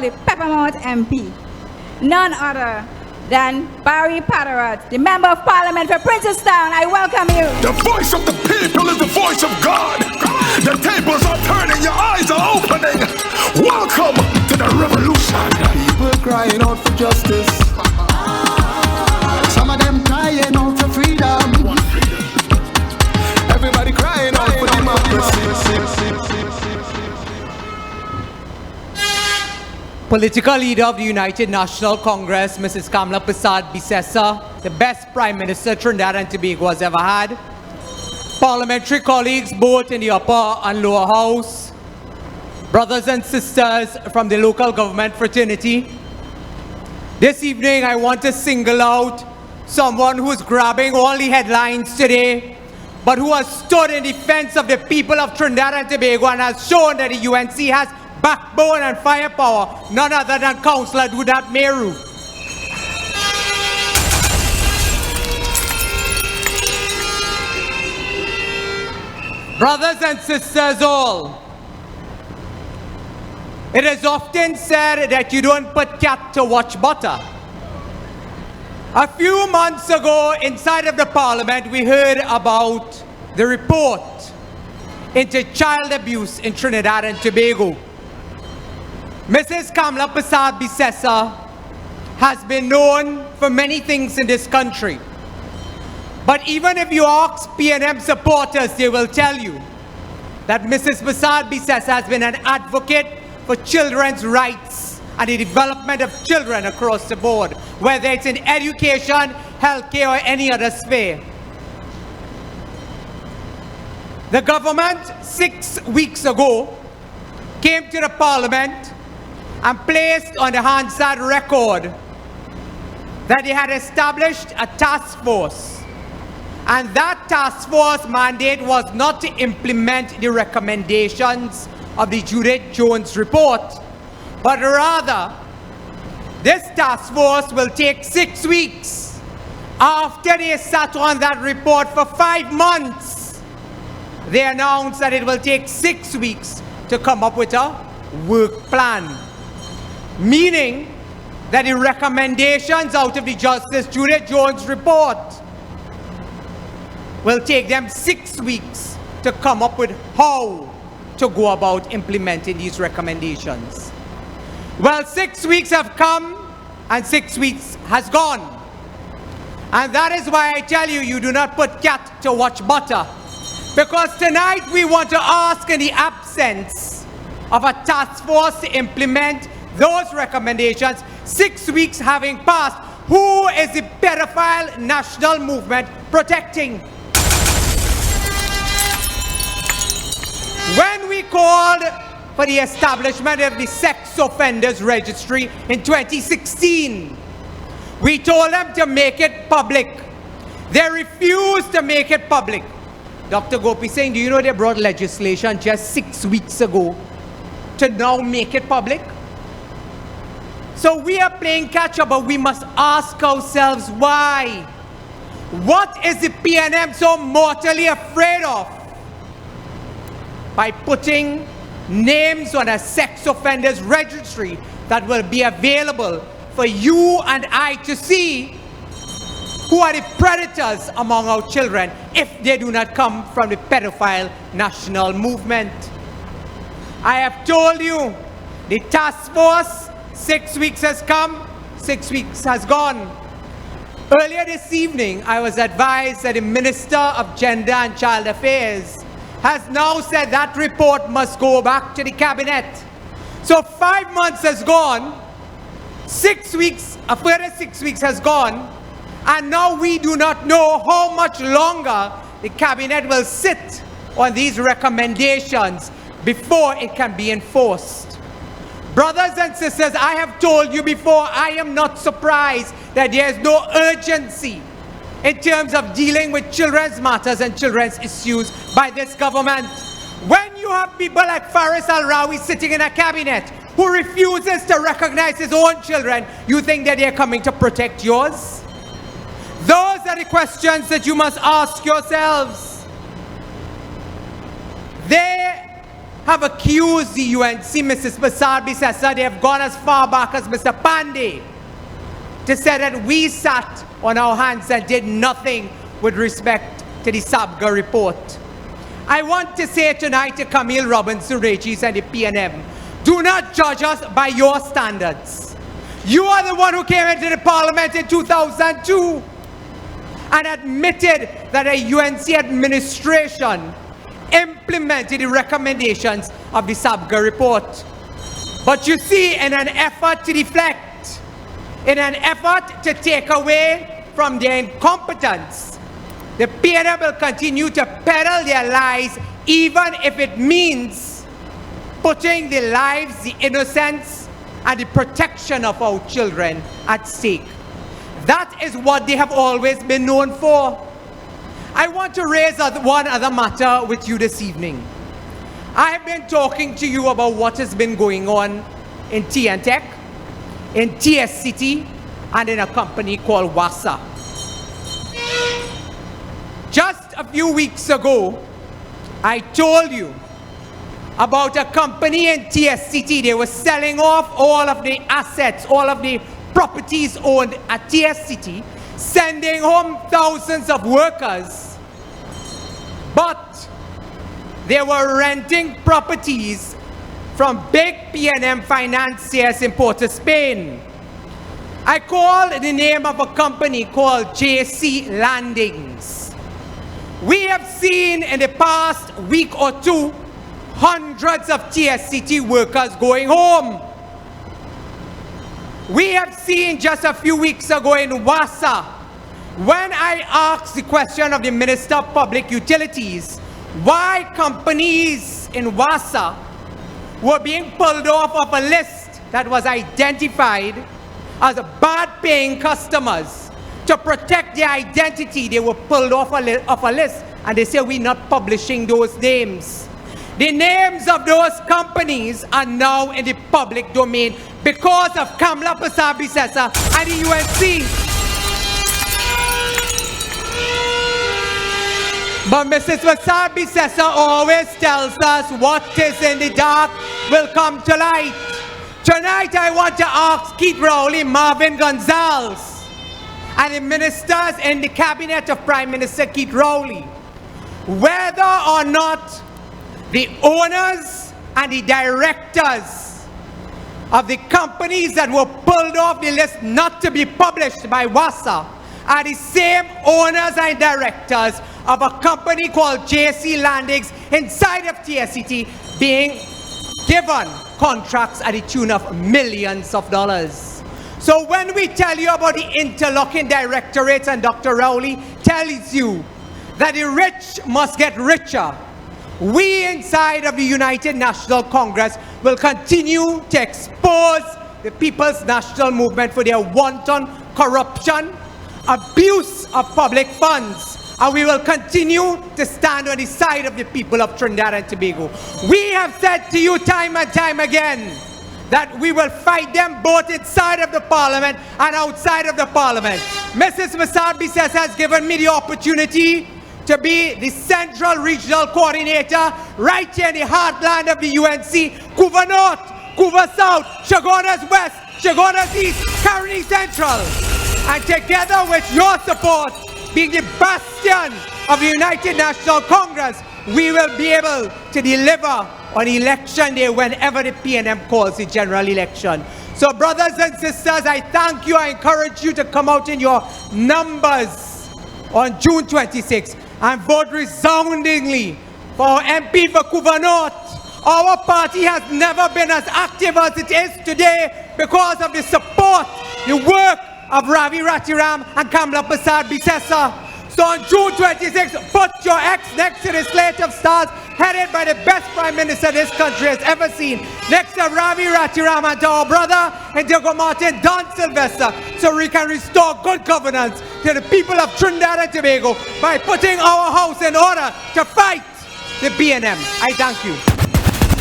the Peppermount MP, none other than Barry Padarath, the Member of Parliament for Princestown. I welcome you. The voice of the people is the voice of God. The tables are turning, your eyes are opening. Welcome to the revolution. People crying out for justice. Some of them crying out for freedom. Everybody crying out for democracy. Political leader of the United National Congress, Mrs. Kamala Persad-Bissessar, the best Prime Minister Trinidad and Tobago has ever had. Parliamentary colleagues both in the upper and lower house, brothers and sisters from the local government fraternity. This evening I want to single out someone who's grabbing all the headlines today, but who has stood in defense of the people of Trinidad and Tobago and has shown that the UNC has backbone and firepower, none other than Councillor Dudat Meru. Brothers and sisters all, it is often said that you don't put cat to watch butter. A few months ago inside of the Parliament we heard about the report into child abuse in Trinidad and Tobago. Mrs. Kamala Persad-Bissessar has been known for many things in this country. But even if you ask PNM supporters, they will tell you that Mrs. Persad-Bissessar has been an advocate for children's rights and the development of children across the board, whether it's in education, healthcare, or any other sphere. The government 6 weeks ago came to the Parliament and placed on the Hansard record that they had established a task force. And that task force mandate was not to implement the recommendations of the Judith Jones report, but rather, this task force will take 6 weeks after they sat on that report for 5 months. They announced that it will take 6 weeks to come up with a work plan. Meaning that the recommendations out of the Justice Judith Jones report will take them 6 weeks to come up with how to go about implementing these recommendations. Well, 6 weeks have come and 6 weeks has gone. And that is why I tell you, you do not put cat to watch butter. Because tonight we want to ask, in the absence of a task force to implement those recommendations, 6 weeks having passed, who is the pedophile national movement protecting? When we called for the establishment of the sex offenders registry in 2016, we told them to make it public. They refused to make it public. Dr. Gopi Singh, do you know they brought legislation just 6 weeks ago to now make it public? So we are playing catch up, but we must ask ourselves why. What is the PNM so mortally afraid of? By putting names on a sex offenders registry that will be available for you and I to see who are the predators among our children if they do not come from the pedophile national movement. I have told you, the task force, 6 weeks has come, 6 weeks has gone. Earlier this evening, I was advised that the Minister of Gender and Child Affairs has now said that report must go back to the Cabinet. So 5 months has gone, 6 weeks, a further 6 weeks has gone, and now we do not know how much longer the Cabinet will sit on these recommendations before it can be enforced. Brothers and sisters, I have told you before, I am not surprised that there is no urgency in terms of dealing with children's matters and children's issues by this government. When you have people like Faris Al-Rawi sitting in a cabinet who refuses to recognize his own children, you think that they are coming to protect yours? Those are the questions that you must ask yourselves. They have accused the UNC, Mrs. Prasad Bisesa, they have gone as far back as Mr. Pandey to say that we sat on our hands and did nothing with respect to the Sabga report. I want to say tonight to Camille Robinson Regis and the PNM, do not judge us by your standards. You are the one who came into the parliament in 2002 and admitted that a UNC administration implemented the recommendations of the Sabga report. But you see, in an effort to deflect, in an effort to take away from their incompetence, the PNM will continue to peddle their lies, even if it means putting the lives, the innocence, and the protection of our children at stake. That is what they have always been known for. I want to raise one other matter with you this evening. I have been talking to you about what has been going on in TNTech, in TSCT, and in a company called WASA. Just a few weeks ago, I told you about a company in TSCT. They were selling off all of the assets, all of the properties owned at TSCT, sending home thousands of workers, but they were renting properties from big PNM financiers in Port of Spain. I called the name of a company called JC Landings. We have seen in the past week or two hundreds of TSCT workers going home. We have seen just a few weeks ago in WASA, when I asked the question of the Minister of Public Utilities, why companies in WASA were being pulled off of a list that was identified as bad-paying customers. To protect their identity, they were pulled off a list, and they say we're not publishing those names. The names of those companies are now in the public domain because of Kamla Prasad Bisesa and the UNC. But Mrs. Prasad Bisesa always tells us what is in the dark will come to light. Tonight I want to ask Keith Rowley, Marvin Gonzalez, and the ministers in the cabinet of Prime Minister Keith Rowley, whether or not the owners and the directors of the companies that were pulled off the list not to be published by WASA are the same owners and directors of a company called JC Landings inside of TSCT being given contracts at the tune of millions of dollars. So when we tell you about the interlocking directorates, and Dr. Rowley tells you that the rich must get richer, we inside of the United National Congress will continue to expose the People's National Movement for their wanton corruption, abuse of public funds, and we will continue to stand on the side of the people of Trinidad and Tobago. We have said to you time and time again that we will fight them both inside of the parliament and outside of the parliament. Mrs. Prasad Bisesa has given me the opportunity to be the Central Regional Coordinator right here in the heartland of the UNC, Couva North, Couva South, Chaguanas West, Chaguanas East, Caroni Central. And together with your support, being the bastion of the United National Congress, we will be able to deliver on election day whenever the PNM calls the general election. So brothers and sisters, I thank you. I encourage you to come out in your numbers on June 26th and vote resoundingly for our MP for Couva North. Our party has never been as active as it is today because of the support, the work of Ravi Ratiram and Kamla Prasad Bisesa. So on June 26th, put your X next to the slate of stars headed by the best Prime Minister this country has ever seen, next to Ravi Ratiram and to our brother Indigo Martin Don Sylvester, so we can restore good governance to the people of Trinidad and Tobago by putting our house in order to fight the BNM. I thank you.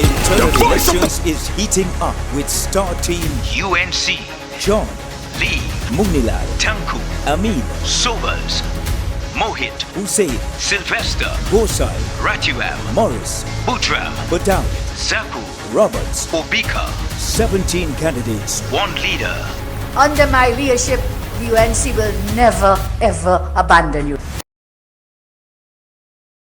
Internal elections is heating up with Star Team UNC, John, Lee, Munilal, Tanku, Amin, Sobers, Mohit, Hussein, Sylvester, Gosai, Ratiram, Morris, Butram, Padarath, Zaku, Roberts, Obika, 17 candidates. one leader. Under my leadership, the UNC will never ever abandon you.